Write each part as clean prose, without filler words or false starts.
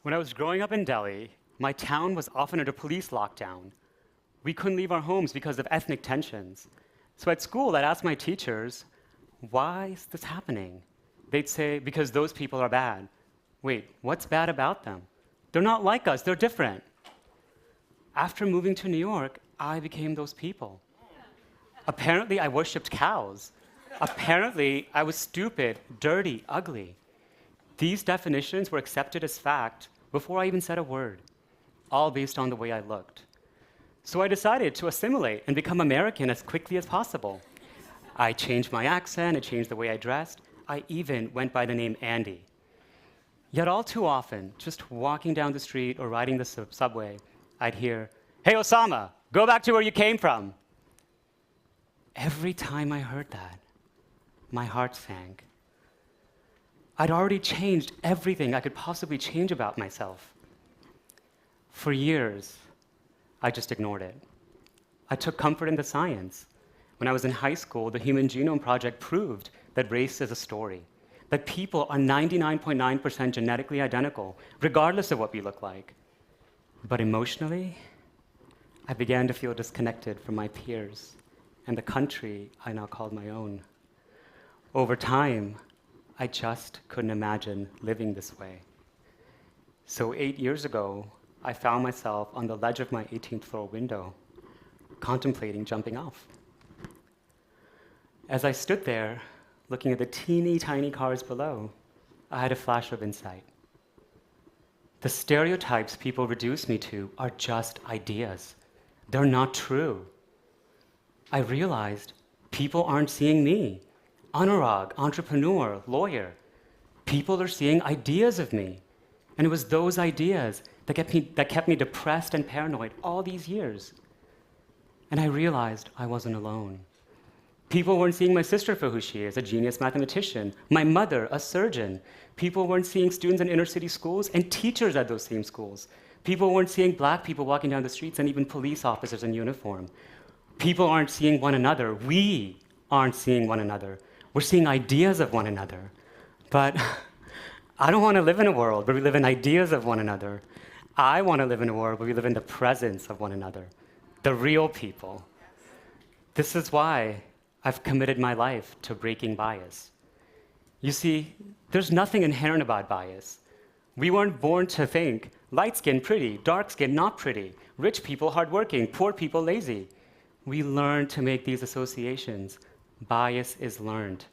When I was growing up in Delhi, my town was often under police lockdown. We couldn't leave our homes because of ethnic tensions. So at school, I'd ask my teachers, why is this happening? They'd say, because those people are bad. Wait, what's bad about them? They're not like us, they're different. After moving to New York, I became those people. Apparently, I worshipped cows. Apparently, I was stupid, dirty, ugly. These definitions were accepted as fact before I even said a word, all based on the way I looked. So I decided to assimilate and become American as quickly as possible. I changed my accent, I changed the way I dressed. I even went by the name Andy. Yet all too often, just walking down the street or riding the subway, I'd hear, "Hey, Osama, go back to where you came from." Every time I heard that, my heart sank. I'd already changed everything I could possibly change about myself. For years, I just ignored it. I took comfort in the science. When I was in high school, the Human Genome Project proved that race is a story, that people are 99.9% genetically identical, regardless of what we look like. But emotionally, I began to feel disconnected from my peers and the country I now called my own. Over time, I just couldn't imagine living this way. So 8 years ago, I found myself on the ledge of my 18th floor window, contemplating jumping off. As I stood there, looking at the teeny tiny cars below, I had a flash of insight. The stereotypes people reduce me to are just ideas. They're not true. I realized people aren't seeing me. Anurag, entrepreneur, lawyer. People are seeing ideas of me. And it was those ideas that kept me depressed and paranoid all these years. And I realized I wasn't alone. People weren't seeing my sister for who she is, a genius mathematician, my mother, a surgeon. People weren't seeing students in inner city schools and teachers at those same schools. People weren't seeing black people walking down the streets and even police officers in uniform. People aren't seeing one another. We aren't seeing one another. We're seeing ideas of one another. But I don't want to live in a world where we live in ideas of one another. I want to live in a world where we live in the presence of one another, the real people. This is why I've committed my life to breaking bias. You see, there's nothing inherent about bias. We weren't born to think light skin pretty, dark skin not pretty, rich people hardworking, poor people lazy. We learn to make these associations. Bias is learned.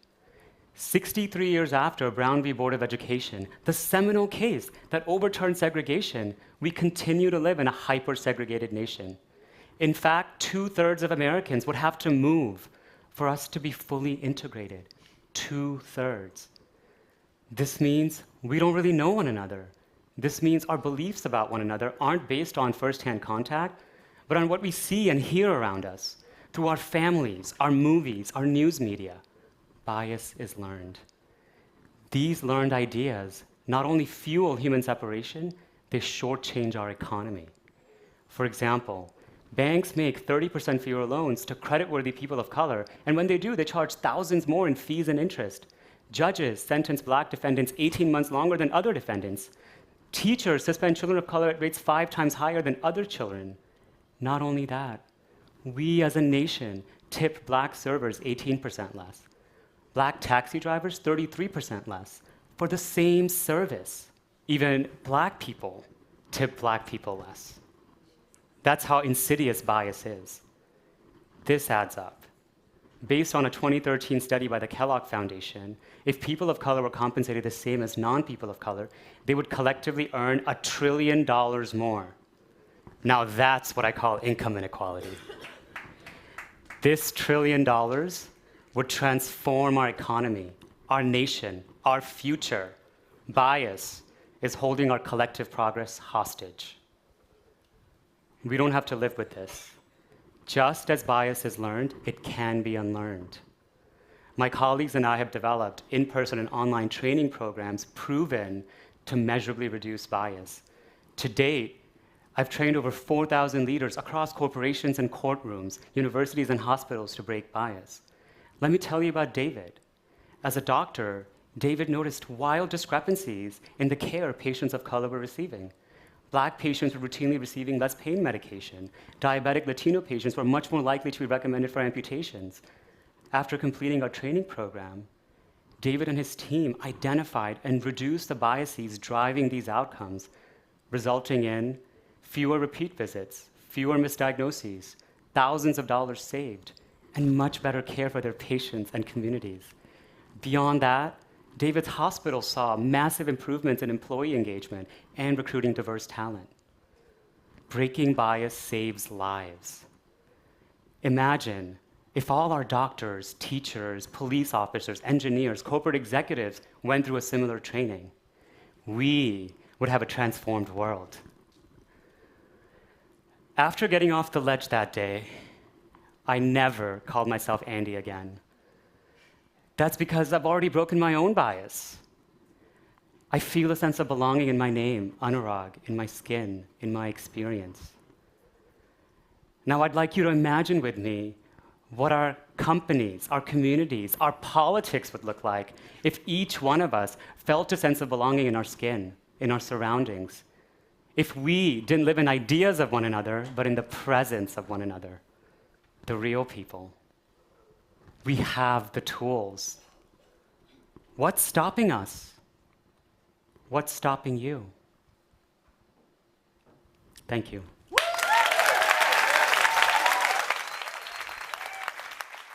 63 years after Brown v. Board of Education, the seminal case that overturned segregation, we continue to live in a hyper-segregated nation. In fact, 2/3 of Americans would have to move for us to be fully integrated. 2/3. This means we don't really know one another. This means our beliefs about one another aren't based on firsthand contact, but on what we see and hear around us, through our families, our movies, our news media. Bias is learned. These learned ideas not only fuel human separation, they shortchange our economy. For example, banks make 30% fewer loans to creditworthy people of color, and when they do, they charge thousands more in fees and interest. Judges sentence black defendants 18 months longer than other defendants. Teachers suspend children of color at rates 5 times higher than other children. Not only that, we as a nation tip black servers 18% less, black taxi drivers 33% less for the same service. Even black people tip black people less. That's how insidious bias is. This adds up. Based on a 2013 study by the Kellogg Foundation, if people of color were compensated the same as non-people of color, they would collectively earn $1 trillion more. Now that's what I call income inequality. This $1 trillion would transform our economy, our nation, our future. Bias is holding our collective progress hostage. We don't have to live with this. Just as bias is learned, it can be unlearned. My colleagues and I have developed in-person and online training programs proven to measurably reduce bias. To date, I've trained over 4,000 leaders across corporations and courtrooms, universities and hospitals to break bias. Let me tell you about David. As a doctor, David noticed wild discrepancies in the care patients of color were receiving. Black patients were routinely receiving less pain medication. Diabetic Latino patients were much more likely to be recommended for amputations. After completing our training program, David and his team identified and reduced the biases driving these outcomes, resulting in fewer repeat visits, fewer misdiagnoses, thousands of dollars saved, and much better care for their patients and communities. Beyond that, David's hospital saw massive improvements in employee engagement and recruiting diverse talent. Breaking bias saves lives. Imagine if all our doctors, teachers, police officers, engineers, corporate executives went through a similar training. We would have a transformed world. After getting off the ledge that day, I never called myself Andy again. That's because I've already broken my own bias. I feel a sense of belonging in my name, Anurag, in my skin, in my experience. Now I'd like you to imagine with me what our companies, our communities, our politics would look like if each one of us felt a sense of belonging in our skin, in our surroundings. If we didn't live in ideas of one another, but in the presence of one another, the real people. We have the tools. What's stopping us? What's stopping you? Thank you.